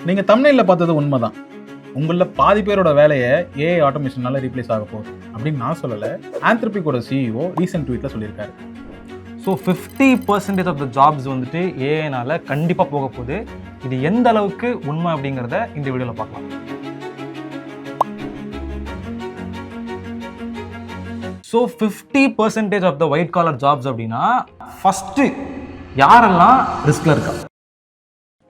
நீங்கள் தம்ப்நெயிலில் பார்த்தது உண்மைதான். உங்களில் பாதி பேரோட வேலையை ஏஐ ஆட்டோமேஷனால ரீப்ளேஸ் ஆக போகுது அப்படின்னு நான் சொல்லலை. ஆந்த்ரோபிக்கோட சிஇஓ ரீசெண்ட் ட்வீட்டில் சொல்லியிருக்காரு. ஸோ 50% ஆஃப் த ஜாப்ஸ் வந்துட்டு ஏஐனால கண்டிப்பாக போக போகுது. இது எந்த அளவுக்கு உண்மை அப்படிங்கிறத இந்த வீடியோவில் பார்க்கலாம். So 50% of the white collar jobs அப்படின்னா ஃபஸ்ட்டு யாரெல்லாம் ரிஸ்கில் இருக்கா?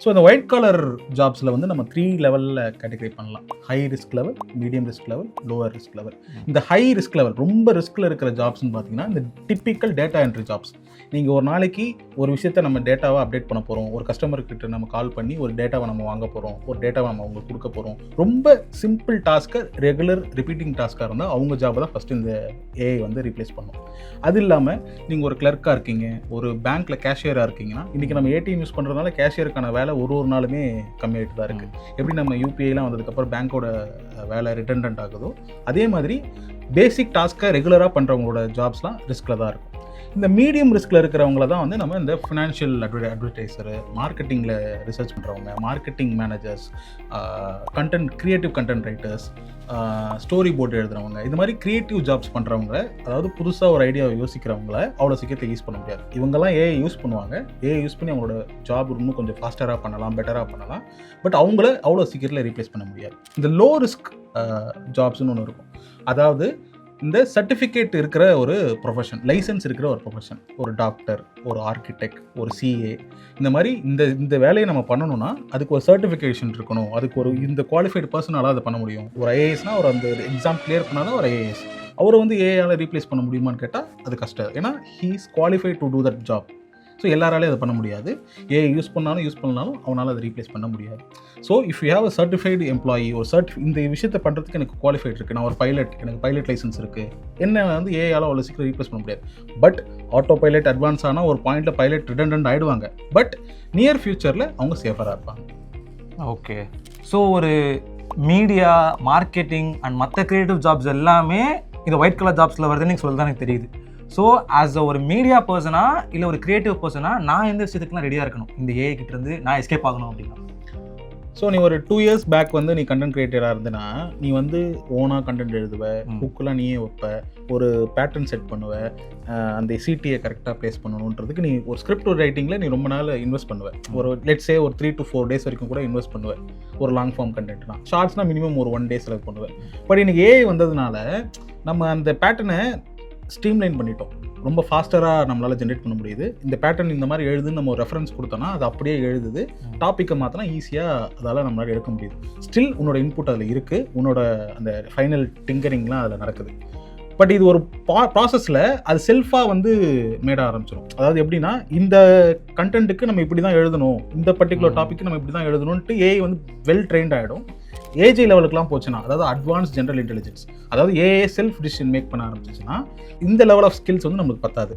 ஸோ இந்த ஒயிட் காலர் ஜாப்ஸில் வந்து நம்ம 3 லெவலில் கேட்டகரி பண்ணலாம். High risk level, medium risk level, lower risk level. இந்த ஹை ரிஸ்க் லெவல் ரொம்ப ரிஸ்கில் இருக்கிற ஜாப்ஸ்னு பார்த்தீங்கன்னா இந்த டிப்பிக்கல் டேட்டா என்ட்ரி ஜாப்ஸ். நீங்கள் ஒரு நாளைக்கு ஒரு விஷயத்தை நம்ம டேட்டாவை அப்டேட் பண்ண போகிறோம், ஒரு கஸ்டமர்கிட்ட நம்ம கால் பண்ணி ஒரு டேட்டாவை நம்ம வாங்க போகிறோம், ஒரு டேட்டாவை நம்ம அவங்களுக்கு கொடுக்க போகிறோம். ரொம்ப சிம்பிள் டாஸ்க்கை ரெகுலர் ரிப்பீட்டிங் டாஸ்க்காக இருந்தால் அவங்க ஜாபை தான் ஃபஸ்ட்டு இந்த ஏஐ வந்து ரீப்ளேஸ் பண்ணும். அது இல்லாமல் நீங்கள் ஒரு கிளர்க்காக இருக்கீங்க, ஒரு பேங்க்கில் கேஷியராக இருக்கீங்கன்னா, இன்றைக்கி நம்ம ஏடிஎம் யூஸ் பண்ணுறதுனால கேஷியருக்கான வேலை ஒரு நாளுமே கம்மியாகிட்டு தான் இருக்குது. எப்படி நம்ம யூபிஐலாம் வந்ததுக்கப்புறம் பேங்க்கோட வேலை ரிடண்டன்ட் ஆகுதோ அதே மாதிரி பேசிக் டாஸ்க்கை ரெகுலராக பண்ணுறவங்களோட ஜாப்ஸ்லாம் ரிஸ்கில் தான் இருக்கும். இந்த மீடியம் ரிஸ்கில் இருக்கிறவங்கள தான் வந்து நம்ம இந்த ஃபினான்ஷியல் அட்வர்டைசரு, மார்க்கெட்டிங்கில் ரிசர்ச் பண்ணுறவங்க, marketing managers, creative content writers, story board எழுதுறவங்க, இது மாதிரி க்ரியேட்டிவ் ஜாப்ஸ் பண்ணுறவங்க, அதாவது புதுசாக ஒரு ஐடியாவை யோசிக்கிறவங்கள அவ்வளோ சீக்கிரத்தை யூஸ் பண்ண முடியாது. இவங்கெல்லாம் ஏஐ யூஸ் பண்ணுவாங்க. ஏஐ யூஸ் பண்ணி அவங்களோட ஜாப் இன்னும் கொஞ்சம் ஃபாஸ்டராக பண்ணலாம், பெட்டராக பண்ணலாம். பட் அவங்கள அவ்வளோ சீக்கிரத்தில் ரீப்ளேஸ் பண்ண முடியாது. இந்த லோ ரிஸ்க் ஜாப்ஸ்னு ஒன்று இருக்கும். அதாவது இந்த சர்டிஃபிகேட் இருக்கிற ஒரு ப்ரொஃபஷன், லைசன்ஸ் இருக்கிற ஒரு ப்ரொஃபஷன், ஒரு டாக்டர், ஒரு ஆர்கிடெக்ட், ஒரு சிஏ, இந்த மாதிரி இந்த வேலையை நம்ம பண்ணணும்னா அதுக்கு ஒரு சர்டிஃபிகேஷன் இருக்கணும். அதுக்கு ஒரு இந்த குவாலிஃபைடு பர்சனால அதை பண்ண முடியும். ஒரு ஐஏஎஸ்னால் அவர் அந்த எக்ஸாம் கிளியர் பண்ணாதான் ஒரு ஐஏஎஸ். அவரை வந்து ஏஐயால் ரீப்ளேஸ் பண்ண முடியுமான்னு கேட்டால் அது கஷ்டம். ஏன்னா he is qualified to do that job. So எல்லாராலையும் அதை பண்ண முடியாது. ஏஐ யூஸ் பண்ணாலும் அவனால் அதை ரீப்ளேஸ் பண்ண முடியாது. So if you have a certified employee, ஒரு இந்த விஷயத்தை பண்ணுறதுக்கு எனக்கு குவாலிஃபைட் இருக்குது, நான் ஒரு பைலட், எனக்கு பைலட் லைசன்ஸ் இருக்குது, என்ன வந்து ஏஐயால் அவ்வளோ சீக்கிரம் ரீப்ளேஸ் பண்ண முடியாது. பட் ஆட்டோ பைலட் அட்வான்ஸ் ஆனால் ஒரு பாயிண்டில் பைலட் ரிடண்டன்ட் ஆகிடுவாங்க. பட் நியர் ஃபியூச்சரில் அவங்க சேஃபராக இருப்பாங்க. ஓகே. ஸோ ஒரு மீடியா, மார்க்கெட்டிங் அண்ட் மற்ற க்ரியேட்டிவ் ஜாப்ஸ் எல்லாமே இந்த ஒயிட் கலர் ஜாப்ஸில் வருதுன்னு நீங்கள் சொல்லி தான் எனக்கு தெரியுது. ஸோ ஆஸ் ஒரு மீடியா பர்சனா இல்லை ஒரு கிரியேட்டிவ் பர்சனா நான் எந்த விஷயத்துக்குலாம் ரெடியாக இருக்கணும் இந்த ஏஐ கிட்டேருந்து நான் எஸ்கேப் ஆகணும் அப்படின்னா? ஸோ நீ ஒரு 2 years பேக் வந்து நீ கண்டென்ட் கிரியேட்டராக இருந்தனா நீ வந்து ஓனாக கண்டென்ட் எழுதுவ, புக்கெலாம் நீயே வைப்ப, ஒரு பேட்டர்ன் செட் பண்ணுவ, அந்த சிடியை கரெக்டாக ப்ளேஸ் பண்ணணுன்றதுக்கு நீ ஒரு ஸ்கிரிப்ட் ரைட்டிங்கில் நீ ரொம்ப நாள் இன்வெஸ்ட் பண்ணுவேன். ஒரு லெட்ஸே ஒரு 3 to 4 days வரைக்கும் கூட இன்வெஸ்ட் பண்ணுவேன். ஒரு லாங் ஃபார்ம் கண்டென்ட்னா, ஷார்ட்ஸ்னால் மினிமம் ஒரு 1 day செலவு பண்ணுவேன். பட் இன்னைக்கு ஏஐ வந்ததுனால நம்ம அந்த பேட்டர்னை ஸ்ட்ரீம்லைன் பண்ணிட்டோம். ரொம்ப ஃபாஸ்டராக நம்மளால் ஜென்ரேட் பண்ண முடியுது. இந்த பேட்டர்ன் இந்த மாதிரி எழுதுன்னு நம்ம ஒரு ரெஃபரன்ஸ் கொடுத்தோன்னா அது அப்படியே எழுதுது. டாப்பிக்கை மாற்றினா ஈஸியாக அதால் நம்மளால் எடுக்க முடியுது. ஸ்டில் உன்னோட இன்புட் அதில் இருக்குது, உன்னோட அந்த ஃபைனல் டிங்கரிங்லாம் அதில் நடக்குது. பட் இது ஒரு ப்ராசஸில் அது செல்ஃபாக வந்து மேட ஆரம்பிச்சிடும். அதாவது எப்படின்னா, இந்த கண்டென்ட்டுக்கு நம்ம இப்படி தான் எழுதணும், இந்த பர்டிகுலர் டாப்பிக்கு நம்ம இப்படி தான் எழுதணுன்ட்டு ஏஐ வந்து வெல் ட்ரெயின்ட் ஆகிடும். ஏஜி லெவலுக்குலாம் போச்சுன்னா, அதாவது அட்வான்ஸ் ஜென்ரல் இன்டெலிஜென்ஸ், அதாவது ஏஏ செல்ஃப் டிசிஷன் மேக் பண்ண ஆரம்பிச்சிச்சுன்னா இந்த லெவல் ஆஃப் ஸ்கில்ஸ் வந்து நம்மளுக்கு பத்தாது.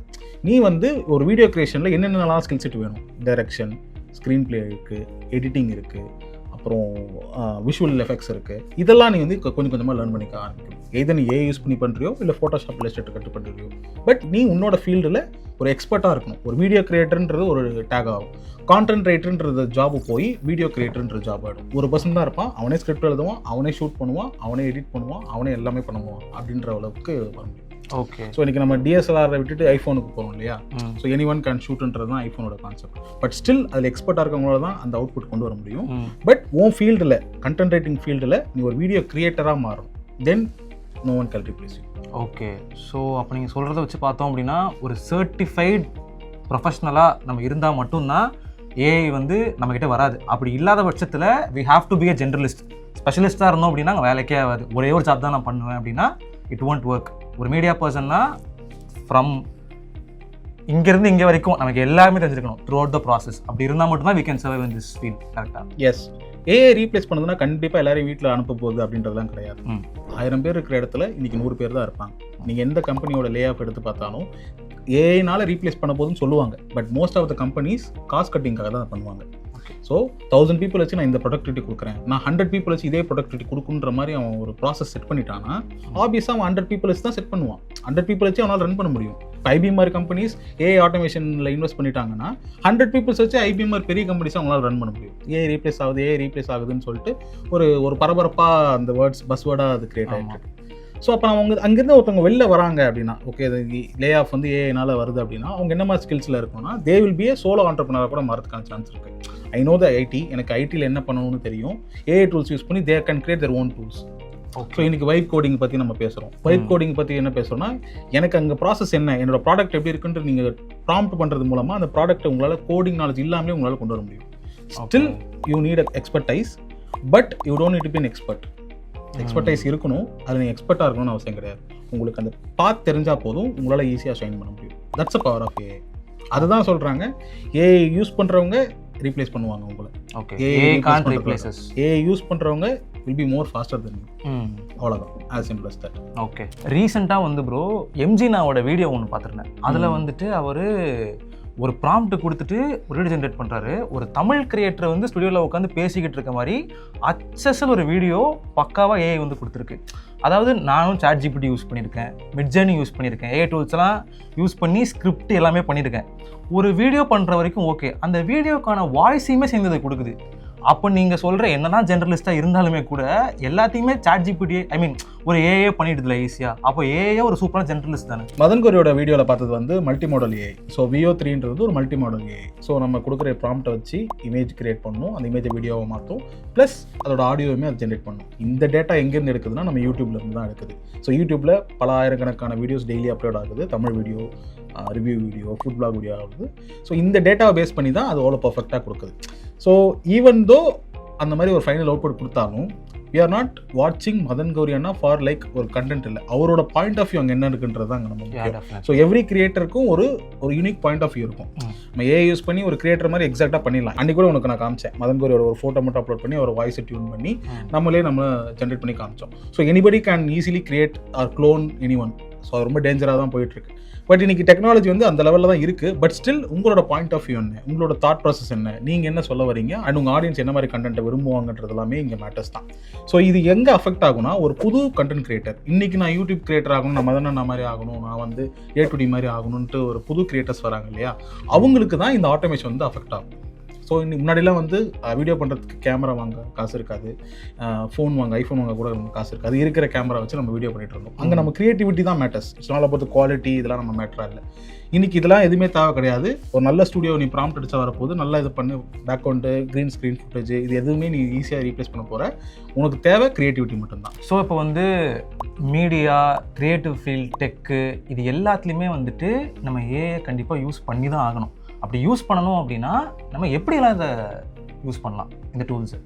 நீ வந்து ஒரு வீடியோ கிரியேஷனில் என்னென்னலாம் ஸ்கில் செட் வேணும், டைரக்ஷன், ஸ்க்ரீன் பிளே இருக்குது, எடிட்டிங் இருக்குது, அப்புறம் விஷுவல் எஃபெக்ட்ஸ் இருக்குது, இதெல்லாம் நீ வந்து கொஞ்சம் கொஞ்சமாக லேர்ன் பண்ணிக்க ஆரம்பிக்கணும். எதை நீ ஏஐ யூஸ் பண்ணி பண்ணுறியோ இல்லை ஃபோட்டோஷாப் இல்லஸ்ட்ரேட்டர் கட்டு பண்ணுறியோ, பட் நீ உன்னோட ஃபீல்டில் ஒரு எக்ஸ்பர்ட்டாக இருக்கணும். ஒரு வீடியோ கிரியேட்டர்ன்றது ஒரு டேக் ஆகும். கான்டென்ட் ரைட்டர்ன்றது ஜாப் போய் வீடியோ கிரியேட்டர்ன்ற ஜாப் ஆகிடும். ஒரு பர்சன் தான் இருப்பான், அவனே ஸ்கிரிப்ட் எழுதுவான், அவனே ஷூட் பண்ணுவான், அவனே எடிட் பண்ணுவான், அவனே எல்லாமே பண்ணுவான் அப்படின்ற அளவுக்கு வர முடியும். ஓகே. ஸோ இன்றைக்கி நம்ம டிஎஸ்எல்ஆரை விட்டுட்டு ஐஃபோனுக்கு போகிறோம் இல்லையா? ஸோ anyone can shootன்றது தான் ஐஃபோனோட கான்செப்ட். பட் ஸ்டில் அதில் எக்ஸ்பர்ட்டாக இருக்கவங்களோட தான் அந்த அவுட்புட் கொண்டு வர முடியும். பட் உன் ஃபீல்டில், கண்டென்ட் ரைட்டிங் ஃபீல்டில் நீ ஒரு வீடியோ கிரியேட்டராக மாறும், தென் no one can replace you. Okay. So அப்போ நீங்கள் சொல்கிறத வச்சு பார்த்தோம் அப்படின்னா ஒரு சர்டிஃபைட் ப்ரொஃபஷ்னலாக நம்ம இருந்தால் மட்டும்தான் ஏஐ வந்து நம்மக்கிட்ட வராது. அப்படி இல்லாத பட்சத்தில் we have to be a generalist. ஸ்பெஷலிஸ்ட்டாக இருந்தோம் அப்படின்னா வேலைக்கே ஆகாது. ஒரே ஒரு ஜாப் தான் நான் பண்ணுவேன் அப்படின்னா இட் won't ஒர்க். ஒரு மீடியா பர்சன்னா ஃப்ரம் இங்கேருந்து இங்கே வரைக்கும் நமக்கு எல்லாமே தெரிஞ்சிருக்கணும் த்ரூ அவுட் த ப்ராசஸ். அப்படி இருந்தால் மட்டும்தான் we can survive in this field. கரெக்டாக? எஸ். ஏஐ ரீப்ளேஸ் பண்ணதுன்னா கண்டிப்பாக எல்லாரையும் வீட்டில் அனுப்ப போகுது அப்படின்றதுலாம் கிடையாது. 1000 பேர் இருக்கிற இடத்துல இன்றைக்கி 100 பேர் தான் இருப்பாங்க. நீங்கள் எந்த கம்பெனியோட லே ஆஃப் எடுத்து பார்த்தாலும் ஏஐனால ரீப்ளேஸ் பண்ண போதுன்னு சொல்லுவாங்க. But most of the companies cost கட்டிங்காக தான் பண்ணுவாங்க. ஸோ 1000 people வச்சு நான் இந்த ப்ரொடக்டிவிட்டி கொடுக்குறேன், நான் 100 people வச்சு இதே ப்ரொடக்டிவிட்டி கொடுக்குன்ற மாதிரி அவன் ஒரு ப்ராசஸ் செட் பண்ணிட்டான்னா ஆப்வியஸாக அவன் 100 people வச்சு தான் செட் பண்ணுவான். 100 people வச்சு அவனால் ரன் பண்ண முடியும். இப்போ ஐபிஎம் மாதிரி கம்பெனிஸ் ஏஐ ஆட்டோமேஷனில் இன்வெஸ்ட் பண்ணிட்டாங்கன்னா 100 people வச்சு ஐபிஎம் மாதிரி பெரிய கம்பெனிஸ் அவங்களால ரன் பண்ண முடியும். ஏஐ ரீப்ளேஸ் ஆகுதுன்னு சொல்லிட்டு ஒரு பரபரப்பாக அந்த பஸ் வேர்டாக அது கிரியேட் ஆகிட்டு. ஸோ அப்போ அவங்க அங்கேருந்து ஒருத்தவங்க வெளில வராங்க அப்படின்னா, ஓகே லே ஆஃப் வந்து ஏஐனால வருது அப்படின்னா அவங்க என்ன மாதிரி ஸ்கில்ஸில் இருக்கணும்னா they will be a solo ஆண்டர்ப்ரனராக கூட மாறதுக்கான சான்ஸ் இருக்குது. ஐ நோ த ஐடி, எனக்கு ஐடியில் என்ன பண்ணணும்னு தெரியும், ஏஐ டூல்ஸ் யூஸ் பண்ணி they can create their own tools. So இன்னைக்கு வைப் கோடிங் பற்றி நம்ம பேசுகிறோம். வைப் கோடிங் பற்றி என்ன பேசுகிறோம்னா, எனக்கு அங்கே ப்ராசஸ் என்ன, என்னோட ப்ராடக்ட் எப்படி இருக்குன்ட்டு நீங்கள் ப்ராம்ப்ட் பண்ணுறது மூலமாக அந்த ப்ராடக்ட்டை உங்களால் கோடிங் நாலேஜ் இல்லாமலே உங்களால் கொண்டு வர முடியும். Still you need expertise, but you don't need to be an expert. Expertise இருக்கணும், அதில் நீங்கள் எக்ஸ்பர்ட்டாக இருக்கணும்னு அவசியம் கிடையாது. உங்களுக்கு அந்த பாத் தெரிஞ்சால் போதும், உங்களால் ஈஸியாக ஷைன் பண்ண முடியும். That's a power of AI. அதுதான் சொல்கிறாங்க, ஏஐ யூஸ் பண்ணுறவங்க ரீப்ளேஸ் பண்ணுவாங்க உங்களை. ஏஐ யூஸ் பண்ணுறவங்க will be more faster than you. அவ்வளோதான், as simple as that. Okay, ரீசெண்டாக வந்து ப்ரோ எம்ஜினாவோட வீடியோ ஒன்று பார்த்துருந்தேன். அதில் வந்துட்டு அவர் ஒரு ப்ராம்ப்ட் கொடுத்துட்டு ஒரு வீடியோ ஜென்ரேட் பண்ணுறாரு. ஒரு தமிழ் கிரியேட்டரை வந்து ஸ்டுடியோவில் உட்காந்து பேசிக்கிட்டு இருக்க மாதிரி அச்சஸல் ஒரு வீடியோ பக்காவாக ஏஐ வந்து கொடுத்துருக்கு. அதாவது நானும் சாட் ஜிபிடி யூஸ் பண்ணியிருக்கேன், மிட்ஜர்னி யூஸ் பண்ணியிருக்கேன், ஏஐ டூல்ஸ்லாம் யூஸ் பண்ணி ஸ்கிரிப்ட் எல்லாமே பண்ணியிருக்கேன். ஒரு வீடியோ பண்ணுற வரைக்கும் ஓகே, அந்த வீடியோக்கான வாய்ஸையுமே சேர்ந்தது கொடுக்குது. அப்போ நீங்கள் சொல்கிற என்னதான் ஜெனரலிஸ்ட்டாக இருந்தாலுமே கூட எல்லாத்தையுமே சாட் ஜிபிடி ஒரு ஏஏ பண்ணிடுதுல ஈஸியாக. அப்போ ஏஏ ஒரு சூப்பரான ஜெனரலிஸ்ட் தானே. மதன் கோரியோட வீடியோவில் பார்த்தது வந்து மல்டி மாடல் ஏஐ. ஸோ VO3ன்றது ஒரு மல்டி மாடல் ஏஐ. ஸோ நம்ம கொடுக்குற ப்ராம்ப்டை வச்சு இமேஜ் கிரியேட் பண்ணணும், அந்த இமேஜை வீடியோவை மாற்றும், ப்ளஸ் அதோட ஆடியோவுமே அது ஜென்ரேட் பண்ணணும். இந்த டேட்டா எங்கேருந்து எடுக்குதுன்னா நம்ம யூடியூப்லேருந்து தான் எடுக்குது. ஸோ யூடியூப்பில் பல ஆயிரக்கணக்கான வீடியோஸ் டெய்லி அப்லோட் ஆகுது, Tamil video, review video, food vlog video ஆகுது. ஸோ இந்த டேட்டாவை பேஸ் பண்ணி தான் அது அவ்வளோ பர்ஃபெக்டாக கொடுக்குது. ஸோ ஈவன் தோ அந்த மாதிரி ஒரு ஃபைனல் அவுட்புட் கொடுத்தாலும் we are not watching Madan Gowri அண்ணா ஃபார் லைக் ஒரு கண்டென்ட் இல்லை, அவரோட பாயிண்ட் ஆஃப் வியூ அங்கே என்ன இருக்குன்றது தான் நம்ம முக்கியம். ஸோ எவ்ரி கிரியேட்டருக்கும் ஒரு யூனிக் பாயிண்ட் ஆஃப் வியூ இருக்கும். நம்ம ஏஐ யூஸ் பண்ணி ஒரு கிரியேட்டர் மாதிரி எக்ஸாக்டாக பண்ணிடலாம். அன்றைக்கி கூட உனக்கு நான் காமிச்சேன், மதன் கௌரியோட ஒரு ஃபோட்டோ மட்டும் அப்லோட் பண்ணி அவர் வாய்ஸை டியூன் பண்ணி நம்ம ஜென்ரேட் பண்ணி காமிச்சோம். So anybody can easily create or clone any one. So அது ரொம்ப டேஞ்சராக தான் போயிட்டுருக்கு. பட் இன்னைக்கு டெக்னாலஜி வந்து அந்த லெவலில் தான் இருக்குது. பட் ஸ்டில் உங்களோட பாயிண்ட் ஆஃப் வியூ என்ன, உங்களோட தாட் ப்ராசஸ் என்ன, நீங்கள் என்ன சொல்ல வரீங்க, அண்ட் உங்கள் ஆடியன்ஸ் என்ன மாதிரி கண்டென்ட்டை விரும்புவாங்கன்றது எல்லாமே இங்கே மேட்டர்ஸ் தான். ஸோ இது எங்கே அஃபெக்ட் ஆகும்னா, ஒரு புது கண்டென்ட் கிரியேட்டர், இன்றைக்கி நான் யூடியூப் கிரியேட்டர் ஆகணும், நான் மதன் மாதிரி ஆகணும், நான் வந்து A2D மாதிரி ஆகணுன்ட்டு ஒரு புது கிரியேட்டர்ஸ் வராங்க இல்லையா, அவங்களுக்கு தான் இந்த ஆட்டோமேஷன் வந்து அஃபெக்ட் ஆகும். ஸோ முன்னாடிலாம் வந்து வீடியோ பண்ணுறதுக்கு கேமரா வாங்க காசு இருக்காது, ஃபோன் வாங்க, ஐஃபோன் வாங்க கூட காசு இருக்காது, இருக்கிற கேமரா வச்சு நம்ம வீடியோ பண்ணிட்டு இருந்தோம். அங்கே நம்ம கிரியேட்டிவிட்டி தான் matters. It's not about quality, இதெல்லாம் நம்ம மேட்டரா இல்லை. இன்றைக்கி இதெல்லாம் எதுவுமே தேவை கிடையாது. ஒரு நல்ல ஸ்டுடியோ நீ ப்ராம்ப்ட் அடிச்சா வரப்போது, நல்லா இது பண்ணு, பேக்ரவுண்டு, க்ரீன் ஸ்க்ரீன் ஃபுட்டேஜ், இது எதுவுமே நீ ஈஸியாக ரீப்ளேஸ் பண்ண போகிற. உனக்கு தேவை கிரியேட்டிவிட்டி மட்டும்தான். ஸோ இப்போ வந்து மீடியா, கிரியேட்டிவ் ஃபீல்ட், டெக்கு, இது எல்லாத்துலேயுமே வந்துட்டு நம்ம ஏஐ கண்டிப்பாக யூஸ் பண்ணி தான் ஆகணும். அப்படி யூஸ் பண்ணணும் அப்படின்னா நம்ம எப்படியெல்லாம் இதை யூஸ் பண்ணலாம் இந்த டூல்ஸை?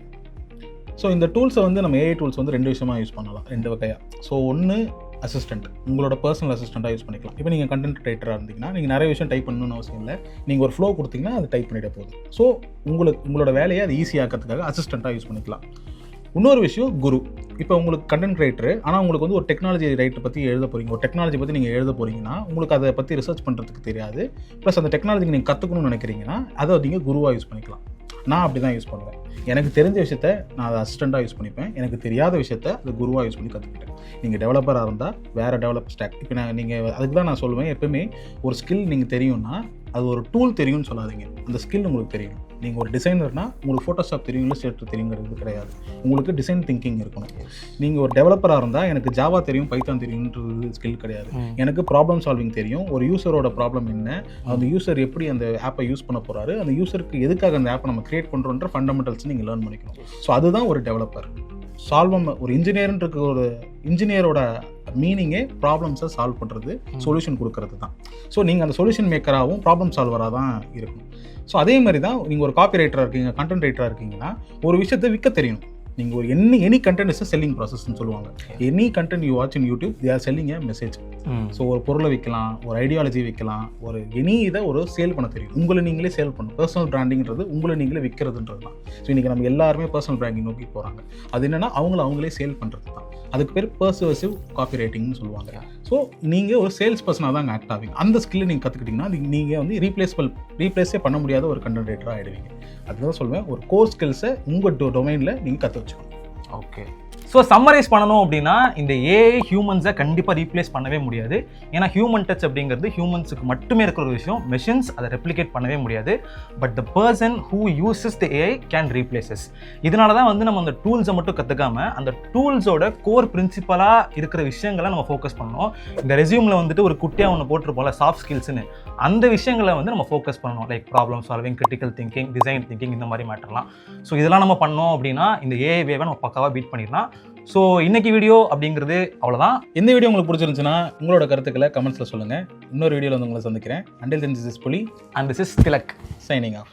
ஸோ இந்த டூல்ஸை வந்து நம்ம ஏஐ டூல்ஸ் வந்து 2 விஷயமாக யூஸ் பண்ணலாம், 2 வகையாக. ஸோ ஒன்று அசிஸ்டன்ட், உங்களோட பர்சனல் அசிஸ்டண்ட்டாக யூஸ் பண்ணிக்கலாம். இப்போ நீங்கள் கண்டென்ட் ரைட்டராக இருந்தீங்கன்னா நீங்கள் நிறைய விஷயம் டைப் பண்ணணும்னு அவசியம் இல்லை, நீங்கள் ஒரு ஃப்ளோ கொடுத்தீங்கன்னா அது டைப் பண்ணிட போகுது. ஸோ உங்களோட வேலையை அது ஈஸியாக்கிறதுக்காக அசிஸ்டண்ட்டாக யூஸ் பண்ணிக்கலாம். இன்னொரு விஷயம் குரு. இப்போ உங்களுக்கு கண்டென்ட் ரைட்டரு, ஆனால் உங்களுக்கு வந்து ஒரு டெக்னாலஜி ரைட்டர் பற்றி எழுத போகிறீங்க, ஒரு டெக்னாலஜி பற்றி நீங்கள் எழுத போகிறீங்கன்னா உங்களுக்கு அதை பற்றி ரிசர்ச் பண்ணுறதுக்கு தெரியாது, ப்ளஸ் அந்த டெக்னாலஜிக்கு நீங்கள் கற்றுக்கணும்னு நினைக்கிறீங்கன்னா அதை நீங்கள் குருவாக யூஸ் பண்ணிக்கலாம். நான் அப்படி தான் யூஸ் பண்ணுவேன். எனக்கு தெரிஞ்ச விஷயத்த நான் அதை அசிஸ்டண்ட்டாக யூஸ் பண்ணிப்பேன், எனக்கு தெரியாத விஷயத்த அதை குருவாக யூஸ் பண்ணி கற்றுக்கிட்டேன். நீங்கள் டெவலப்பராக இருந்தால் வேறு டெவலப் ஸ்டாக். இப்போ நீங்கள் அதுக்கு தான் நான் சொல்லுவேன், எப்பவுமே ஒரு ஸ்கில் நீங்கள் தெரியும்னா அது ஒரு டூல் தெரியும்னு சொல்லாதீங்க, அந்த ஸ்கில் உங்களுக்கு தெரியும். நீங்கள் ஒரு டிசைனர்னால் உங்களுக்கு ஃபோட்டோஷாப் தெரியும், இல்லஸ்ட்ரேட்டர் தெரியுங்கிறது கிடையாது, உங்களுக்கு டிசைன் திங்கிங் இருக்கணும். நீங்கள் ஒரு டெவலப்பராக இருந்தால் எனக்கு ஜாவா தெரியும், பைத்தான் தெரியும்ன்றது ஸ்கில் கிடையாது. எனக்கு ப்ராப்ளம் சால்விங் தெரியும், ஒரு யூசரோட ப்ராப்ளம் என்ன, அந்த யூசர் எப்படி அந்த ஆப்பை யூஸ் பண்ண போகிறாரு, அந்த யூசருக்கு எதுக்காக அந்த ஆப்பை நம்ம கிரியேட் பண்ணுறோன்ற ஃபண்டமெண்டல்ஸ் நீங்கள் லேர்ன் பண்ணிக்கணும். ஸோ அதுதான் ஒரு டெவலப்பர். ஒரு இன்ஜினியர்ன்ற ஒரு இன்ஜினியரோட மீனிங்கே ப்ராப்ளம்ஸை சால்வ் பண்ணுறது, சொல்யூஷன் கொடுக்கறது தான். ஸோ நீங்கள் அந்த சொல்யூஷன் மேக்கராகவும் ப்ராப்ளம் சால்வராக தான் இருக்கணும். ஸோ அதே மாதிரி தான் நீங்கள் ஒரு காப்பி ரைட்டராக இருக்கீங்க, கண்டென்ட் ரைட்டராக இருக்கீங்கன்னா ஒரு விஷயத்தை விற்க தெரியணும். நீங்கள் ஒரு எனி கண்டென்ட் இஸ் செல்லிங் ப்ராசஸ்ன்னு சொல்லுவாங்க. Any content you watch in YouTube they are selling A message. So ஒரு பொருளை விற்கலாம், ஒரு ஐடியாலஜி விற்கலாம், ஒரு இதை ஒரு சேல் பண்ண தெரியும். உங்களை நீங்களே சேல் பண்ணணும். பர்சனல் பிராண்டிங்கிறது உங்களை நீங்களே விற்கிறதுன்றது தான். ஸோ இன்றைக்கி நம்ம எல்லாருமே பர்சனல் பிராண்டிங் நோக்கி போகிறாங்க. அது என்னென்னா அவங்களே சேல் பண்ணுறது தான். அதுக்கு பேர் பர்சுவசிவ் காப்பி ரைட்டிங்னு சொல்லுவாங்க. ஸோ நீங்கள் ஒரு சேல்ஸ் பர்சனாக தான் ஆக்ட் ஆவீங்க. அந்த ஸ்கில்லை நீங்கள் கற்றுக்கிட்டிங்கன்னா நீங்கள் வந்து ரீப்ளேஸே பண்ண முடியாத ஒரு கண்டென்ட் ரைட்டராக ஆகிடுவீங்க. அதுதான் சொல்லுவேன், ஒரு கோர் ஸ்கில்ஸை உங்கள் டொமைனில் நீங்கள் கற்று வச்சுக்கணும். ஓகே, ஸோ சம்மரைஸ் பண்ணணும் அப்படின்னா இந்த ஏஐ ஹியூமன்ஸை கண்டிப்பாக ரீப்ளேஸ் பண்ணவே முடியாது. ஏன்னா ஹியூமன் டச் அப்படிங்கிறது ஹியூமன்ஸுக்கு மட்டுமே இருக்கிற ஒரு விஷயம். மெஷின்ஸ் அதை ரெப்ளிகேட் பண்ணவே முடியாது. But the person who uses the AI can replaces. இதனால தான் வந்து நம்ம அந்த டூல்ஸை மட்டும் கற்றுக்காம அந்த டூல்ஸோட கோர் பிரின்சிபலாக இருக்கிற விஷயங்களை நம்ம ஃபோக்கஸ் பண்ணணும். இந்த ரெஸ்யூமில் வந்துட்டு ஒரு குட்டியாக ஒன்று போட்டிருப்போம்ல, சாஃப்ட் ஸ்கில்ஸ்னு, அந்த விஷயங்களை வந்து நம்ம ஃபோக்கஸ் பண்ணணும். Like problem solving, critical thinking, design thinking, இந்த மாதிரி மேட்டர்லாம். ஸோ இதெல்லாம் நம்ம பண்ணோம் அப்படின்னா இந்த ஏஐ வேவை நம்ம பக்காவாக பீட் பண்ணிடலாம். ஸோ இன்னைக்கு வீடியோ அப்படிங்கிறது அவ்வளோதான். இந்த வீடியோ உங்களுக்கு பிடிச்சிருந்துச்சுன்னா உங்களோட கருத்துக்களை கமெண்ட்ஸில் சொல்லுங்கள். இன்னொரு வீடியோவில் வந்து உங்களை சந்திக்கிறேன். Until then, this is Puli and this is Tilak signing off.